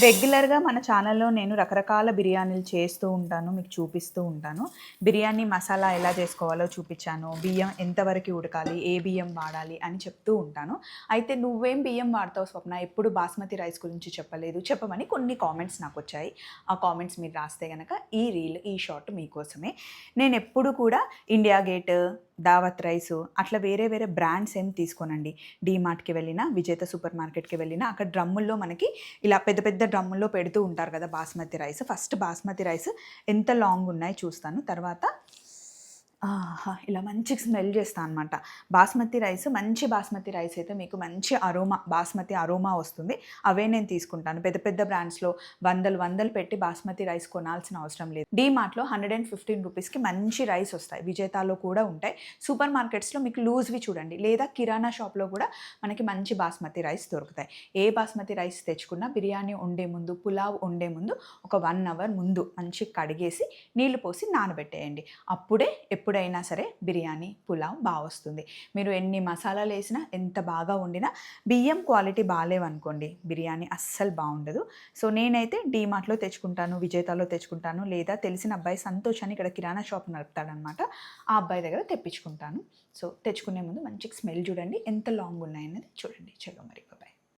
రెగ్యులర్‌గా మన ఛానల్‌లో నేను రకరకాల బిర్యానీలు చేస్తూ ఉంటాను. మీకు చూపిస్తూ ఉంటాను. బిర్యానీ మసాలా ఎలా చేసుకోవాలో చూపిచ్చాను. బియ్యం ఎంతవరకు ఉడకాలి, ఏ బియ్యం వాడాలి అని చెప్తూ ఉంటాను. అయితే "నువ్వేం బియ్యం వాడతావు స్వప్న? ఎప్పుడు బాస్మతి రైస్ గురించి చెప్పలేదు." చెప్పమని కొన్ని కామెంట్స్ నాకొచ్చాయి. ఆ కామెంట్స్ మీరు రాస్తే గనక ఈ షార్ట్ మీకోసమే. నేనెప్పుడు కూడా ఇండియా గేట్, దావత్ రైసు అట్లా వేరే వేరే బ్రాండ్స్ ఏం తీసుకోనండి. డీమార్ట్‌కి వెళ్ళినా, విజేత సూపర్ మార్కెట్‌కి వెళ్ళినా అక్కడ డ్రమ్ముల్లో మనకి ఇలా పెద్ద పెద్ద డ్రమ్ముల్లో పెడుతూ ఉంటారు కదా basmati rice. First basmati rice ఎంత లాంగ్ ఉన్నాయి చూస్తాను. తర్వాత ఇలా మంచి స్మెల్ చేస్తా అనమాట. మంచి బాస్మతి రైస్ అయితే మీకు మంచి బాస్మతి అరోమా వస్తుంది. అవే నేను తీసుకుంటాను. పెద్ద పెద్ద బ్రాండ్స్‌లో వందలు పెట్టి బాస్మతి రైస్ కొనాల్సిన అవసరం లేదు. డీమార్ట్‌లో ₹115కి మంచి రైస్ వస్తాయి. విజేతాలో కూడా ఉంటాయి. సూపర్ మార్కెట్స్‌లో మీకు లూజ్‌వి చూడండి. లేదా కిరాణా షాప్‌లో కూడా మనకి మంచి బాస్మతి రైస్ దొరుకుతాయి. ఏ బాస్మతి రైస్ తెచ్చుకున్నా బిర్యానీ వండే ముందు, పులావ్ వండే ముందు ఒక 1 అవర్ ముందు మంచిగా కడిగేసి నీళ్లు పోసి నానబెట్టేయండి. అప్పుడే ఎప్పుడైనా సరే బిర్యానీ, పులావ్ వస్తుంది. మీరు ఎన్ని మసాలాలేసినా, ఎంత బాగా వండినా బియ్యం క్వాలిటీ బాలేవనుకోండి బిర్యానీ అస్సలు బావుండదు. సో, నేనైతే డీమార్ట్‌లో తెచ్చుకుంటాను, విజేతాలో తెచ్చుకుంటాను, లేదా తెలిసిన అబ్బాయి సంతోష్ అని ఇక్కడ కిరాణా షాప్ నడుపుతాడనమాట. ఆ అబ్బాయి దగ్గర తెప్పించుకుంటాను. సో, తెచ్చుకునే ముందు మంచిగా స్మెల్ చూడండి. ఎంత లాంగ్ ఉన్నాయన్నది చూడండి. చలో మరి బాయ్.